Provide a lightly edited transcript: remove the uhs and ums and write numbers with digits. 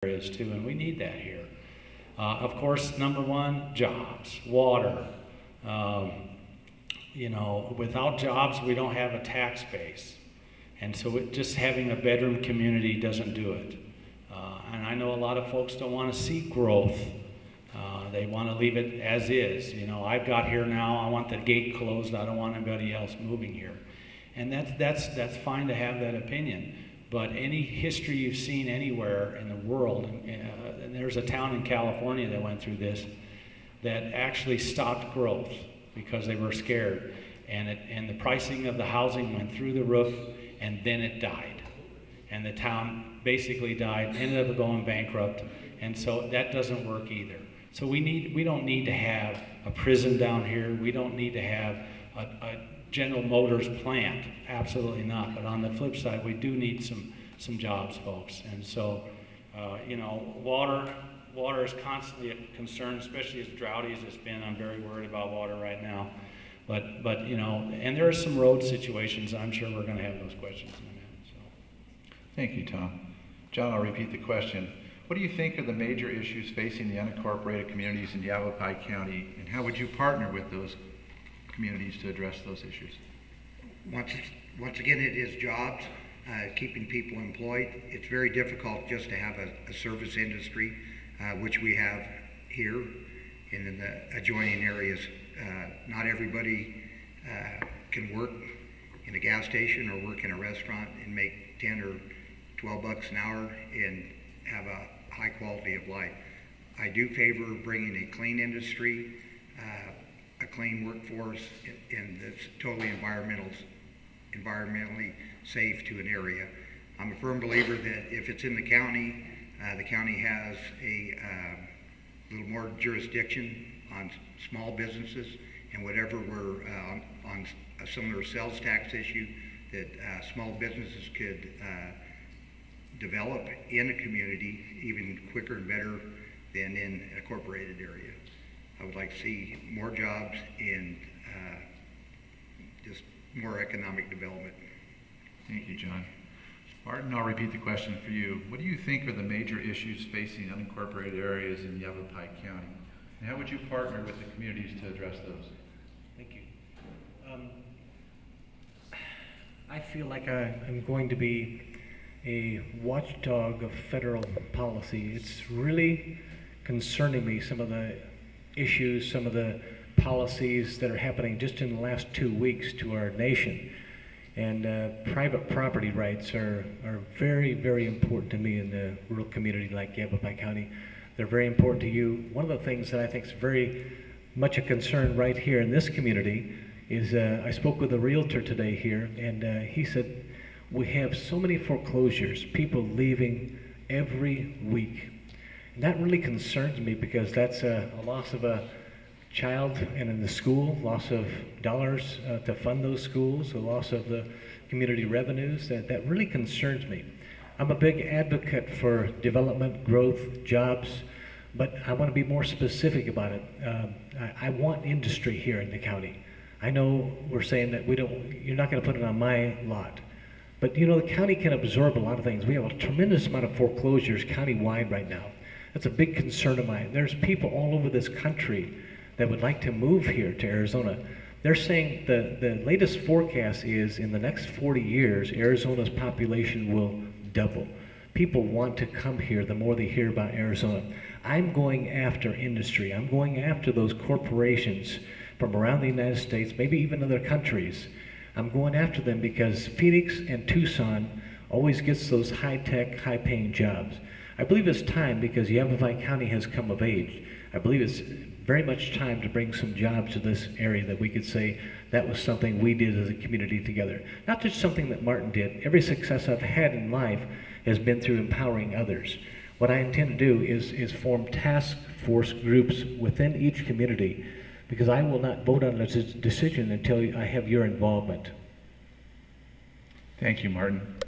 areas too, and we need that here. Of course, number one, jobs, water. You know, without jobs, we don't have a tax base. And so just having a bedroom community doesn't do it. And I know a lot of folks don't want to see growth. They want to leave it as is. You know, I've got here now, I want the gate closed, I don't want anybody else moving here. And that's fine to have that opinion. But any history you've seen anywhere in the world, and there's a town in California that went through this, that actually stopped growth because they were scared. And the pricing of the housing went through the roof, and then it died. And the town basically died, ended up going bankrupt, and so that doesn't work either. So we don't need to have a prison down here. We don't need to have a General Motors plant, absolutely not. But on the flip side, we do need some jobs, folks. And so, you know, water is constantly a concern, especially as droughty as it's been. I'm very worried about water right now. But you know, and there are some road situations. I'm sure we're going to have those questions in a minute. So. Thank you, Tom. John, I'll repeat the question. What do you think are the major issues facing the unincorporated communities in Yavapai County, and how would you partner with those communities to address those issues? Once again, it is jobs, keeping people employed. It's very difficult just to have a service industry, which we have here and in the adjoining areas. Not everybody can work in a gas station or work in a restaurant and make 10 or 12 bucks an hour and have a high quality of life. I do favor bringing a clean industry, a clean workforce, and that's totally environmentally safe to an area. I'm a firm believer that if it's in the county has a little more jurisdiction on small businesses, and whatever we're on a similar sales tax issue, that small businesses could develop in a community even quicker and better than in a incorporated area. I would like to see more jobs and just more economic development. Thank you, John. Martin, I'll repeat the question for you. What do you think are the major issues facing unincorporated areas in Yavapai County? And how would you partner with the communities to address those? Thank you. I feel like I'm going to be a watchdog of federal policy. It's really concerning me, some of the issues, some of the policies that are happening just in the last 2 weeks to our nation. And private property rights are very, very important to me in the rural community like Yavapai County. They're very important to you. One of the things that I think is very much a concern right here in this community is I spoke with a realtor today here, and he said, we have so many foreclosures, people leaving every week. And that really concerns me because that's a loss of a child and in the school, loss of dollars to fund those schools, a loss of the community revenues. That really concerns me. I'm a big advocate for development, growth, jobs, but I want to be more specific about it. I want industry here in the county. I know we're saying that you're not going to put it on my lot. But you know, the county can absorb a lot of things. We have a tremendous amount of foreclosures county-wide right now. That's a big concern of mine. There's people all over this country that would like to move here to Arizona. They're saying the latest forecast is in the next 40 years, Arizona's population will double. People want to come here the more they hear about Arizona. I'm going after industry. I'm going after those corporations from around the United States, maybe even other countries. I'm going after them because Phoenix and Tucson always gets those high-tech, high-paying jobs. I believe it's time because Yavapai County has come of age. I believe it's very much time to bring some jobs to this area that we could say that was something we did as a community together. Not just something that Martin did. Every success I've had in life has been through empowering others. What I intend to do is form task force groups within each community, because I will not vote on this decision until I have your involvement. Thank you, Martin.